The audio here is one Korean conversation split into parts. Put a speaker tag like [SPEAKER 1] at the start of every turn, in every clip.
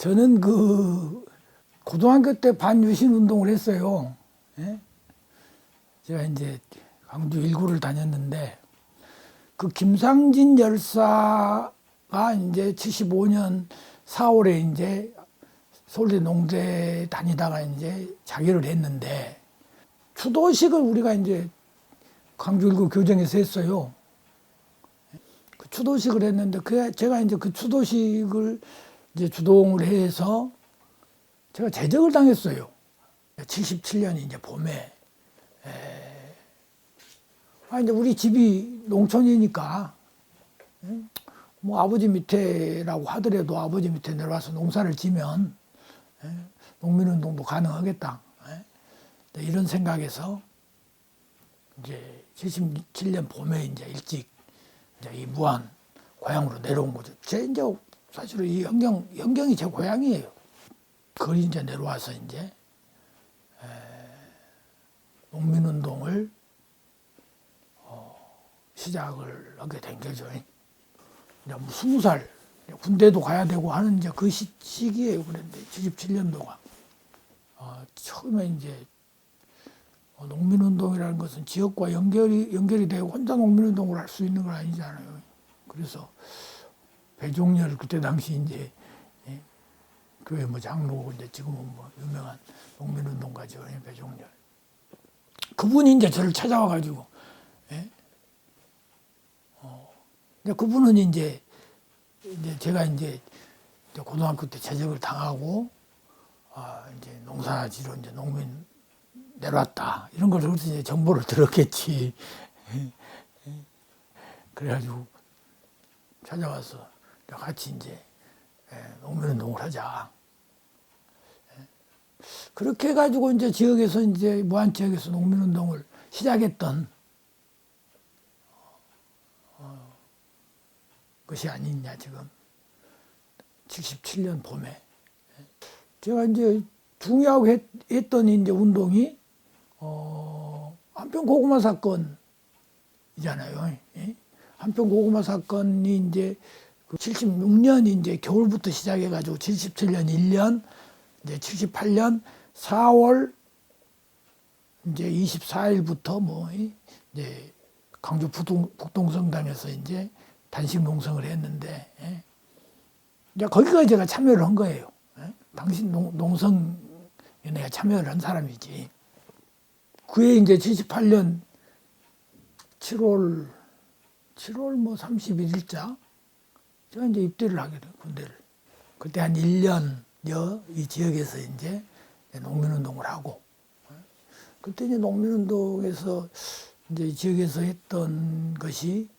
[SPEAKER 1] 저는 고등학교 때 반유신 운동을 했어요. 예? 제가 이제 광주 일구를 다녔는데 그 김상진 열사가 이제 75년 4월에 이제 서울대 농대 다니다가 이제 자결을 했는데 추도식을 우리가 이제 광주 일구 교정에서 했어요. 그 추도식을 했는데 제가 이제 그 추도식을 이제 주동을 해서 제가 제적을 당했어요. 77년 이제 봄에. 이제 우리 집이 농촌이니까, 뭐 아버지 밑에라고 하더라도 아버지 밑에 내려와서 농사를 지면, 농민운동도 가능하겠다. 이런 생각에서 이제 77년 봄에 이제 일찍 이제 이 무안 고향으로 내려온 거죠. 제 이제 사실은 이 현경이 제 고향이에요. 그걸 이제 내려와서 이제 농민운동을 시작을 하게 된 거죠. 이제 뭐 20살 군대도 가야 되고 하는 이제 그 시기예요. 그런데 77년도가 처음에 이제 농민운동이라는 것은 지역과 연결이 되고 혼자 농민운동을 할 수 있는 건 아니잖아요. 그래서 배종렬 그때 당시 이제 교회 뭐 장로고 이제 지금은 뭐 유명한 농민운동가죠. 배종렬. 그분이 이제 저를 찾아와 가지고 그분은 이제 제가 이제 고등학교 때 제적을 당하고 이제 농사지로 이제 농민 내려왔다 이런 걸 그래서 이제 정보를 들었겠지. 그래가지고 찾아와서 같이 이제 농민운동을 하자. 그렇게 해가지고 이제 지역에서 이제 무안 지역에서 농민운동을 시작했던 것이 아니냐 지금 77년 봄에 제가 이제 중요하고 했던 이제 운동이 한평 고구마 사건이잖아요. 한평 고구마 사건이 이제 76년 이제 겨울부터 시작해가지고 77년 1년 이제 78년 4월 이제 24일부터 뭐 이제 광주 북동성당에서 이제 단식 농성을 했는데 이제 거기까지 제가 참여를 한 거예요. 당시 농성에 내가 참여를 한 사람이지. 그해 이제 78년 7월 뭐 31일자 제가 이제 입대를 하게 돼요, 군대를. 그때 한 1년여 이 지역에서 이제 농민운동을 하고 그때 이제 농민운동에서 이제 이 지역에서 했던 것이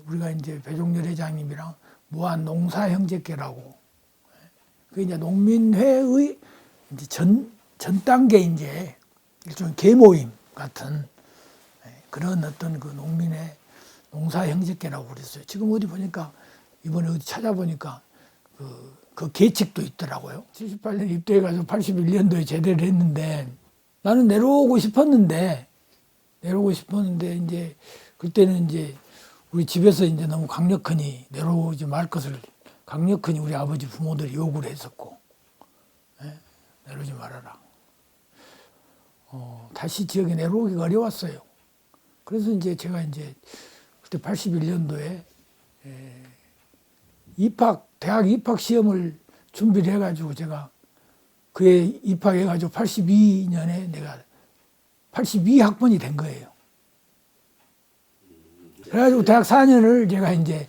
[SPEAKER 1] 우리가 이제 배종렬 회장님이랑 무안 농사형제회라고 그 이제 농민회의 이제 전 단계 이제 일종의 계모임 같은 그런 어떤 그 농민의 농사형제회라고 그랬어요. 지금 어디 보니까 이번에 어디 찾아보니까 그 계책도 있더라고요. 78년 입대해가지고 81년도에 제대를 했는데 나는 내려오고 싶었는데 이제 그때는 이제 우리 집에서 이제 너무 강력하니 내려오지 말 것을 강력하니 우리 아버지 부모들이 요구를 했었고 내려오지 말아라. 다시 지역에 내려오기가 어려웠어요. 그래서 이제 제가 이제 그때 81년도에 대학 입학 시험을 준비를 해가지고 제가 그해 입학해가지고 82년에 내가 82학번이 된 거예요. 그래가지고 대학 4년을 제가 이제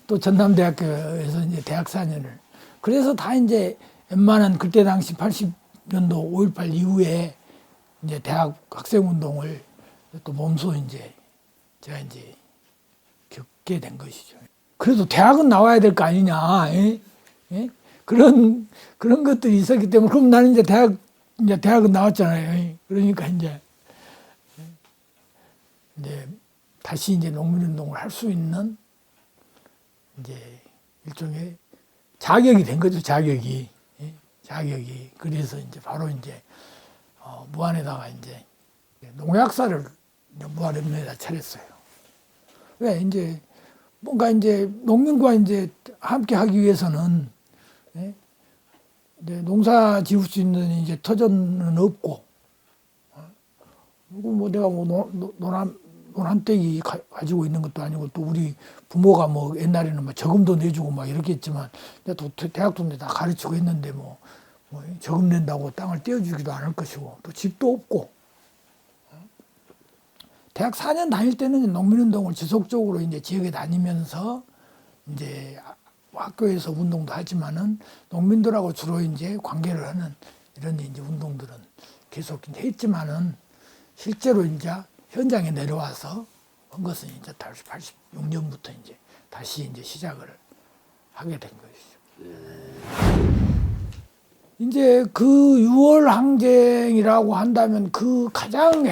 [SPEAKER 1] 또 전남대학교에서 이제 대학 4년을 그래서 다 이제 웬만한 그때 당시 80년도 5.18 이후에 이제 대학 학생운동을 또 몸소 이제 제가 이제 겪게 된 것이죠. 그래도 대학은 나와야 될 거 아니냐, 그런 것들이 있었기 때문에 그럼 나는 이제 대학은 나왔잖아요. 그러니까 이제 다시 이제 농민운동을 할 수 있는 이제 일종의 자격이 된 거죠. 자격이. 그래서 이제 바로 이제 무안에다가 이제 농약사를 무안에다 차렸어요. 왜 뭔가 이제 농민과 이제 함께 하기 위해서는 이제 농사 지을 수 있는 이제 터전은 없고, 그리고 뭐 내가 뭐 논한떼기 가지고 있는 것도 아니고, 또 우리 부모가 뭐 옛날에는 뭐 저금도 내주고 막 이렇게 했지만, 내가 또 대학도 다 가르치고 했는데 뭐 저금 낸다고 땅을 떼어주기도 않을 것이고, 또 집도 없고. 대학 4년 다닐 때는 농민운동을 지속적으로 이제 지역에 다니면서 이제 학교에서 운동도 하지만은 농민들하고 주로 이제 관계를 하는 이런 이제 운동들은 계속 이제 했지만은, 실제로 이제 현장에 내려와서 한 것은 이제 86년부터 이제 다시 이제 시작을 하게 된 것이죠. 이제 그 6월 항쟁이라고 한다면 그 가장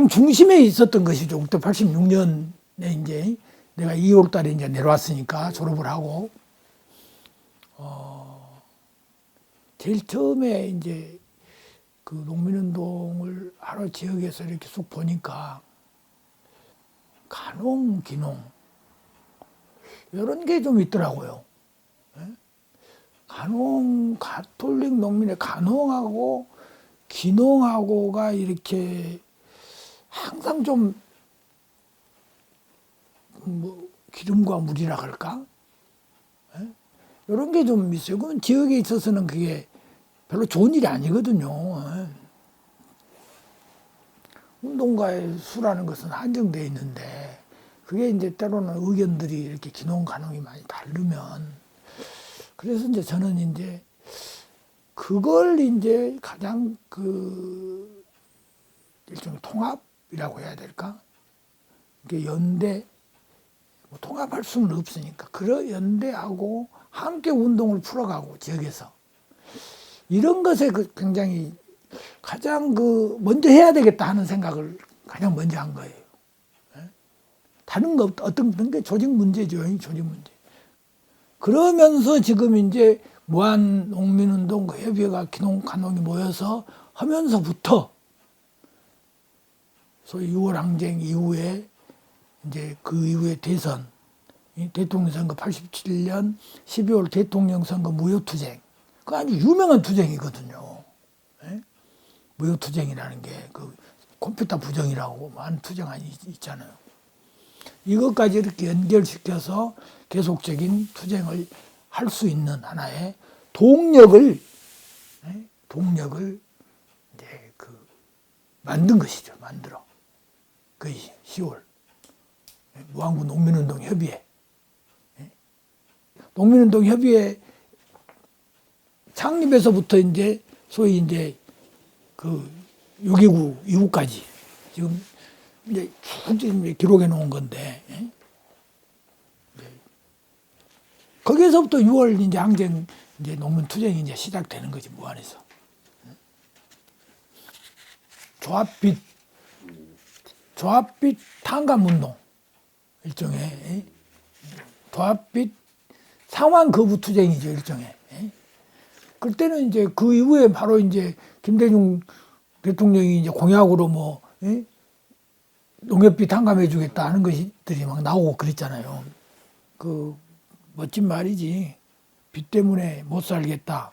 [SPEAKER 1] 중심에 있었던 것이죠. 그때 86년에 이제 내가 2월 달에 이제 내려왔으니까 졸업을 하고, 제일 처음에 이제 그 농민운동을 하러 지역에서 이렇게 쑥 보니까 간홍, 기농 이런 게 좀 있더라고요. 간홍, 가톨릭 농민의 간홍하고 기농하고가 이렇게 항상 좀 뭐 기름과 물이라 그럴까? 이런 게 좀 있어요. 그건 지역에 있어서는 그게 별로 좋은 일이 아니거든요. 운동가의 수라는 것은 한정되어 있는데, 그게 이제 때로는 의견들이 이렇게 기농, 간홍이 많이 다르면, 그래서 이제 저는 이제 그걸 이제 가장 그 일종의 통합이라고 해야 될까? 이게 연대, 뭐 통합할 수는 없으니까 그런 연대하고 함께 운동을 풀어가고 지역에서 이런 것에 굉장히 가장 그 먼저 해야 되겠다 하는 생각을 가장 먼저 한 거예요. 다른 거 어떤 게 조직 문제죠, 조직 문제. 그러면서 지금 이제 무한농민운동 그 협의회가 기농, 간농이 모여서 하면서부터 소위 6월 항쟁 이후에 이제 그 이후에 대선, 대통령 선거 87년 12월 대통령 선거 무효투쟁, 그 아주 유명한 투쟁이거든요. 무효투쟁이라는 게 그 컴퓨터 부정이라고 많은 투쟁안이 있잖아요. 이것까지 이렇게 연결시켜서 계속적인 투쟁을 할 수 있는 하나의 동력을 이제 그 만든 것이죠. 만들어. 그 10월 무안군 농민운동 협의회. 농민운동 협의회 창립에서부터 이제 소위 이제 그 6.29 이후까지 지금 이제 쭉 기록해 놓은 건데, 거기에서부터 6월 이제 항쟁 이제 농민 투쟁이 이제 시작되는 거지, 무안에서. 조합빛 탄감운동, 일종의 조합빛 상환 거부 투쟁이죠, 일종의. 그때는 이제 그 이후에 바로 이제 김대중 대통령이 이제 공약으로 뭐 농협비 탕감해 주겠다 하는 것들이 막 나오고 그랬잖아요. 그 멋진 말이지. 빚 때문에 못 살겠다.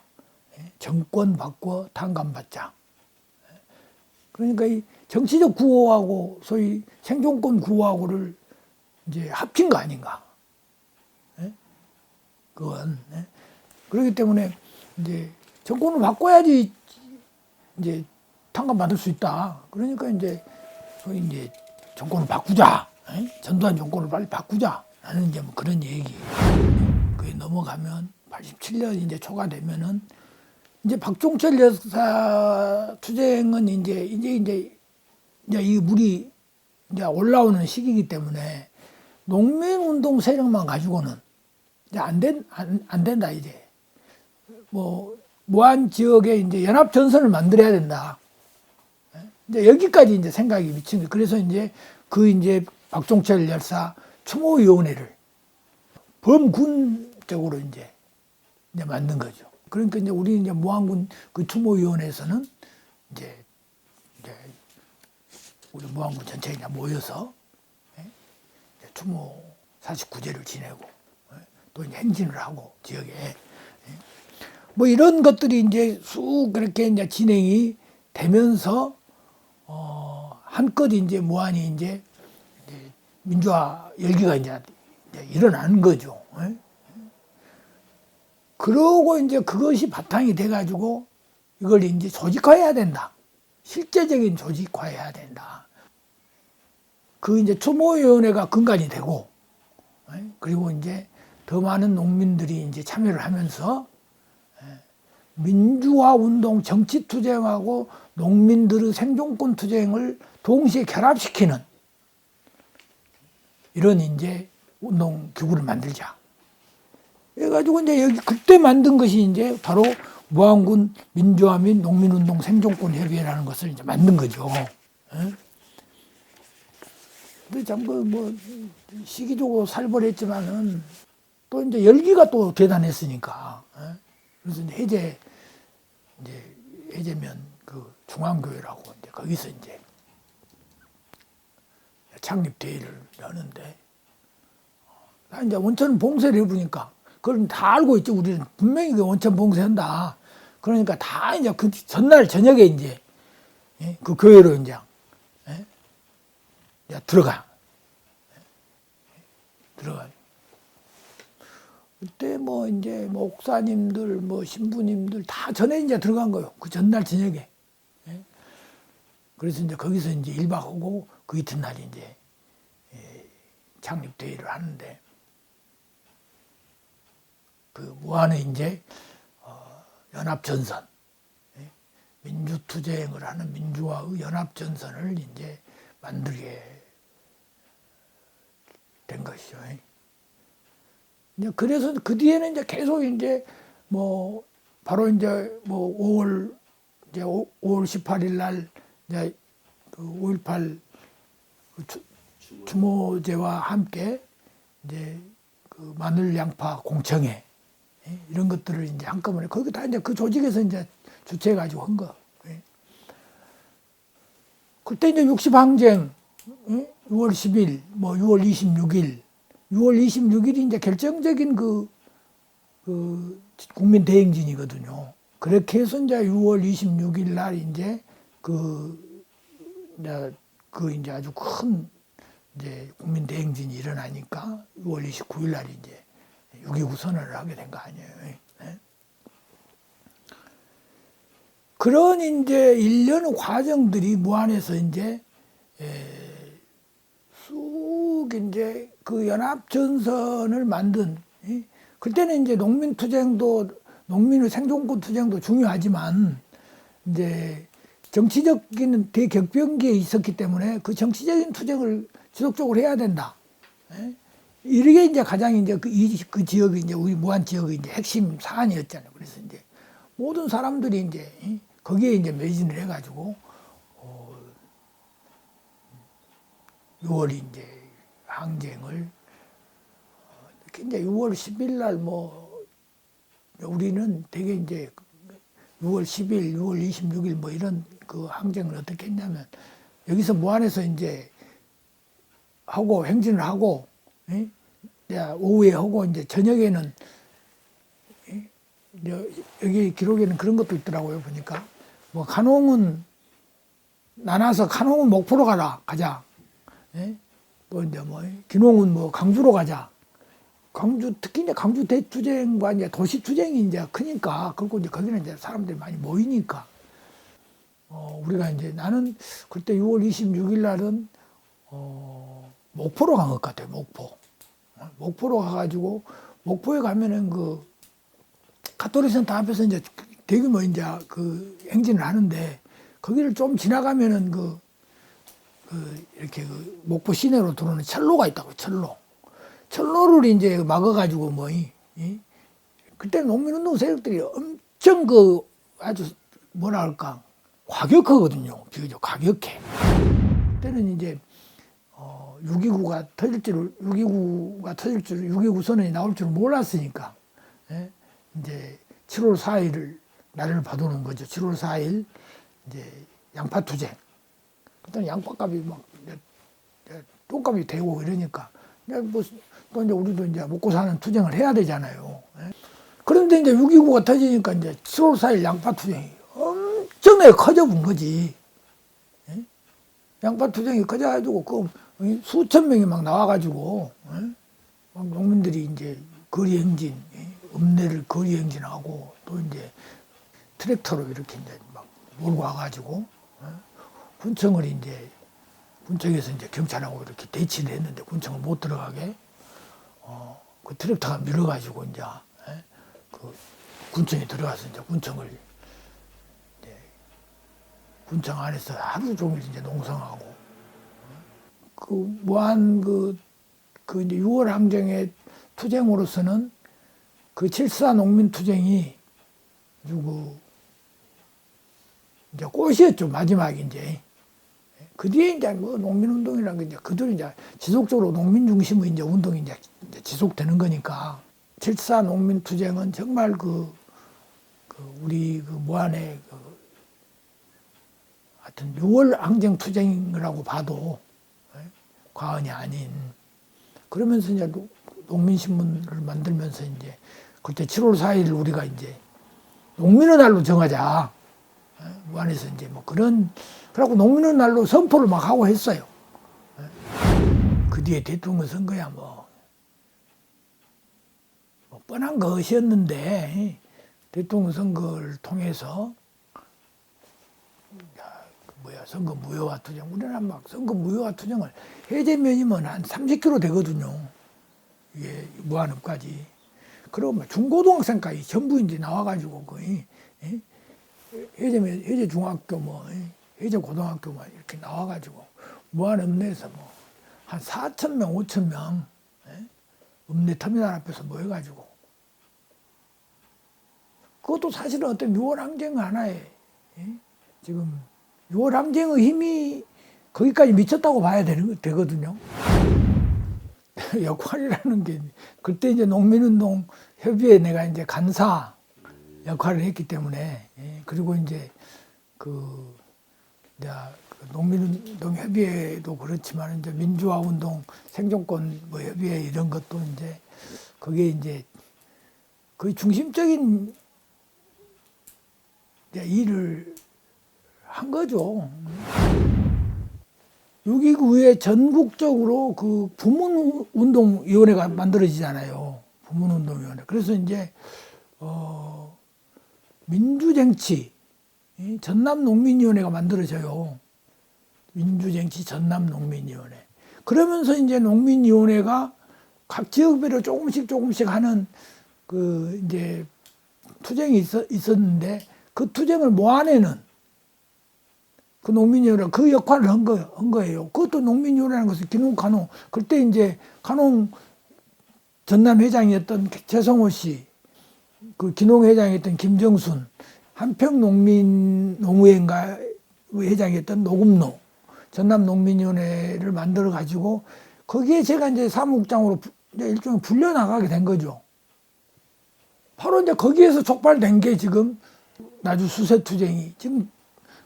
[SPEAKER 1] 정권 바꿔 탕감 받자. 그러니까 이 정치적 구호하고 소위 생존권 구호하고를 이제 합친 거 아닌가. 그건. 그렇기 때문에 이제 정권을 바꿔야지 이제 탕감 받을 수 있다. 그러니까 이제 소위 이제 정권을 바꾸자. 전두환 정권을 빨리 바꾸자. 라는 이제 뭐 그런 얘기. 그게 넘어가면 87년 이제 초가 되면은 이제 박종철 여사 투쟁은 이제 이 물이 이제 올라오는 시기이기 때문에 농민운동 세력만 가지고는 이제 안 된다, 이제. 뭐, 무안 지역에 이제 연합전선을 만들어야 된다. 이제 여기까지 이제 생각이 미친 거예요. 그래서 이제 이제 박종철 열사 추모위원회를 범군적으로 이제 만든 거죠. 그러니까 이제 우리 이제 무안군 그 추모위원회에서는 이제 우리 무안군 전체가 이제 모여서 추모 49제를 지내고 또 이제 행진을 하고 지역에 뭐 이런 것들이 이제 쑥 그렇게 이제 진행이 되면서 한껏 이제 무한히 이제 민주화 열기가 이제 일어나는 거죠. 예? 그러고 이제 그것이 바탕이 돼가지고 이걸 이제 조직화해야 된다. 실제적인 조직화해야 된다. 그 이제 추모위원회가 근간이 되고, 그리고 이제 더 많은 농민들이 이제 참여를 하면서 민주화 운동, 정치 투쟁하고 농민들의 생존권 투쟁을 동시에 결합시키는 이런 이제 운동 기구를 만들자. 그래가지고 이제 여기 그때 만든 것이 이제 바로 무안군 민주화 및 농민운동 생존권 협의회라는 것을 이제 만든 거죠. 근데 참 그 뭐 시기적으로 살벌했지만은 또 이제 열기가 또 대단했으니까. 그래서 이제 해제면 그 중앙교회라고 이제 거기서 이제 창립 대회를 여는데 나 이제 원천 봉쇄를 해보니까 그걸 다 알고 있지. 우리는 분명히 그 원천 봉쇄한다. 그러니까 다 이제 그 전날 저녁에 이제 그 교회로 이제 들어가. 그때 뭐 이제 목사님들, 뭐 신부님들 다 전에 이제 들어간 거예요. 그 전날 저녁에. 그래서 이제 거기서 이제 1박 하고 그 이튿날 이제 창립 대회를 하는데 그 무안의 이제 연합전선, 민주투쟁을 하는 민주화의 연합전선을 이제 만들게 된 것이죠. 그래서 그 뒤에는 이제 계속 이제 뭐 바로 이제 뭐 5월 18일 날 이제 그 5.18 추모제와 함께 이제 그 마늘 양파 공청회 이런 것들을 이제 한꺼번에 거기 다 이제 그 조직에서 이제 주최해 가지고 한 거. 그때 이제 60항쟁 6월 10일 뭐 6월 26일 6월 26일이 이제 결정적인 그 국민 대행진이거든요. 그렇게 해서 이제 6월 26일 날 이제 이제 아주 큰 이제 국민 대행진이 일어나니까 6월 29일 날 이제 6.29 선언을 하게 된 거 아니에요. 그런 이제 일련의 과정들이 무안에서 이제 쑥 이제 그 연합전선을 만든, 그때는 이제 농민투쟁도, 농민의 생존권 투쟁도 중요하지만, 이제 정치적인 대격변기에 있었기 때문에 그 정치적인 투쟁을 지속적으로 해야 된다. 이게 이제 가장 이제 그 지역이 이제 우리 무안 지역의 이제 핵심 사안이었잖아요. 그래서 이제 모든 사람들이 이제 거기에 이제 매진을 해가지고, 6월 이제 항쟁을 이제 6월 10일 날 뭐 우리는 되게 이제 6월 10일, 6월 26일 뭐 이런 그 항쟁을 어떻게 했냐면 여기서 무안에서 이제 하고 행진을 하고 오후에 하고 이제 저녁에는 여기 기록에는 그런 것도 있더라고요. 보니까 뭐 간홍은 나눠서 간홍은 목포로 가자. 뭐 이제 뭐 기농은 뭐 강주로 가자. 강주 특히 이제 강주 대투쟁과 이제 도시 투쟁이 이제 크니까 그리고 이제 거기는 이제 사람들이 많이 모이니까 우리가 이제 나는 그때 6월 26일 날은 목포로 간 것 같아요. 목포로 가가지고 목포에 가면은 그 가톨릭 센터 앞에서 이제 대규모 이제 그 행진을 하는데 거기를 좀 지나가면은 이렇게 그 목포 시내로 들어오는 철로가 있다고, 철로를 이제 막아가지고 그때 농민운동 세력들이 엄청 아주 뭐라 할까, 과격하거든요. 비교적 과격해. 그때는 이제 6.29가 터질 줄, 6.29 선언이 나올 줄 몰랐으니까, 이제 7월 4일을 날을 봐두는 거죠. 7월 4일 이제 양파투쟁. 그때는 양파값이 막 똥값이 되고 이러니까 또 이제 우리도 이제 먹고 사는 투쟁을 해야 되잖아요. 그런데 이제 6.29가 터지니까 이제 7월 4일 양파 투쟁이 엄청나게 커져본 거지. 예? 양파 투쟁이 커져가지고 그 수천 명이 막 나와가지고 막 농민들이 이제 거리 행진, 읍내를 거리 행진하고 또 이제 트랙터로 이렇게 이제 막 몰고 와가지고 군청을 이제 군청에서 이제 경찰하고 이렇게 대치를 했는데 군청을 못 들어가게 그 트랙터가 밀어가지고 이제 그 군청에 들어가서 이제 군청을 이제 군청 안에서 하루 종일 이제 농성하고 그 무한 그 이제 6월 항쟁의 투쟁으로서는 그 7.4 농민 투쟁이 아주 이제 꽃이었죠. 마지막에 이제. 그 뒤에 이제 뭐 농민운동이라는 게 이제 그들이 이제 지속적으로 농민 중심의 이제 운동이 이제 지속되는 거니까 7.4 농민 투쟁은 정말 우리 그 무한의 하여튼 6월 항쟁 투쟁이라고 봐도 과언이 아닌 그러면서 이제 농민신문을 만들면서 이제 그때 7월 4일 우리가 이제 농민의 날로 정하자. 무안에서 이제 뭐 그래갖고 농민의 날로 선포를 막 하고 했어요. 그 뒤에 대통령 선거야 뭐 뻔한 것이었는데 대통령 선거를 통해서 선거 무효화 투쟁 우리나라 막 선거 무효화 투쟁을 해제면이면 한 30km 되거든요. 이게 무한읍까지. 그리고 막 중고등학생까지 전부 이제 나와가지고 거의 해제 중학교 뭐 해제 고등학교 뭐 이렇게 나와가지고 무한읍 내에서 뭐 한 4,000명, 5,000명 읍내 터미널 앞에서 모여가지고 그것도 사실은 어떤 6월 항쟁 하나에 지금 6월 항쟁의 힘이 거기까지 미쳤다고 봐야 되거든요. 역할이라는 게 그때 이제 농민운동 협의회 내가 이제 간사 역할을 했기 때문에 그리고 이제 농민운동 협의회도 그렇지만 이제 민주화운동 생존권 뭐 협의회 이런 것도 이제 그게 이제 거의 중심적인 이제 일을 한 거죠. 6.29 후에 전국적으로 그 부문운동위원회가 만들어지잖아요. 부문운동위원회. 그래서 이제, 민주쟁치, 전남농민위원회가 만들어져요. 민주쟁치 전남농민위원회. 그러면서 이제 농민위원회가 각 지역별로 조금씩 하는 이제 투쟁이 있었는데 그 투쟁을 모아내는 그 농민위원회 그 역할을 한 거예요. 그것도 농민위원회라는 것은 기농 간홍 그때 이제 간홍 전남 회장이었던 최성호 씨, 그 기농 회장이었던 김정순, 한평 농민 농우회인가 회장이었던 노금노 전남 농민위원회를 만들어 가지고 거기에 제가 이제 사무국장으로 이제 일종의 불려 나가게 된 거죠. 바로 이제 거기에서 촉발된 게 지금 나주 수세 투쟁이 지금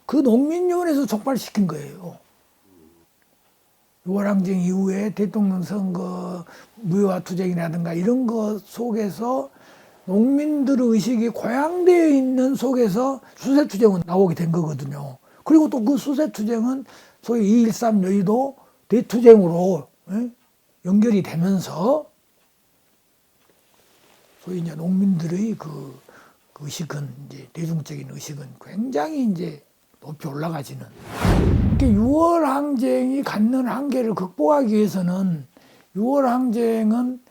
[SPEAKER 1] 그 농민위원회에서 촉발시킨 거예요. 6월 항쟁 이후에 대통령 선거, 무효화 투쟁이라든가 이런 것 속에서 농민들의 의식이 고양되어 있는 속에서 수세 투쟁은 나오게 된 거거든요. 그리고 또 그 수세 투쟁은 소위 2.13 여의도 대투쟁으로 연결이 되면서 소위 이제 농민들의 그 의식은 이제 대중적인 의식은 굉장히 이제 높이 올라가지는. 6월 항쟁이 갖는 한계를 극복하기 위해서는 6월 항쟁은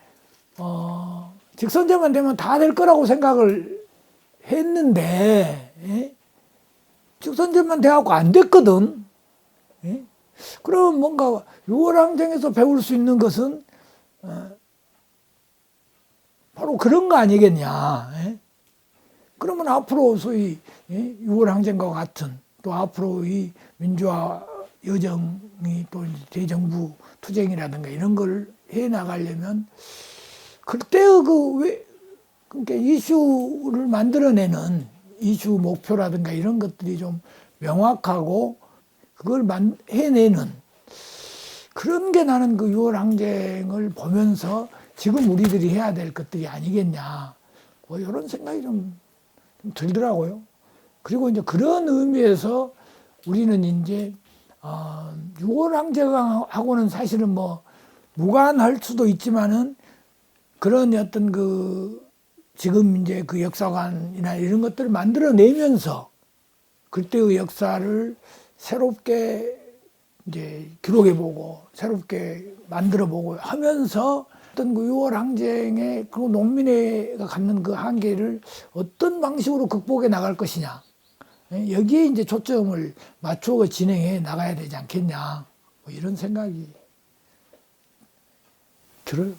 [SPEAKER 1] 직선제만 되면 다 될 거라고 생각을 했는데 직선제만 돼갖고 안 됐거든. 그러면 뭔가 6월 항쟁에서 배울 수 있는 것은 바로 그런 거 아니겠냐. 그러면 앞으로 소위 6월 항쟁과 같은 또 앞으로 이 민주화 여정이 또 대정부 투쟁이라든가 이런 걸 해 나가려면 그때의 그러니까 이슈를 만들어내는 이슈 목표라든가 이런 것들이 좀 명확하고 그걸 해내는 그런 게 나는 그 6월 항쟁을 보면서 지금 우리들이 해야 될 것들이 아니겠냐. 뭐 이런 생각이 좀 들더라고요. 그리고 이제 그런 의미에서 우리는 이제 6월 항쟁하고는 사실은 뭐 무관할 수도 있지만은 그런 어떤 그 지금 이제 그 역사관이나 이런 것들을 만들어내면서 그때의 역사를 새롭게 이제 기록해보고 새롭게 만들어보고 하면서 어떤 그 6월 항쟁의 그 농민회가 갖는 그 한계를 어떤 방식으로 극복해 나갈 것이냐, 여기에 이제 초점을 맞추어 진행해 나가야 되지 않겠냐, 뭐 이런 생각이 들어요.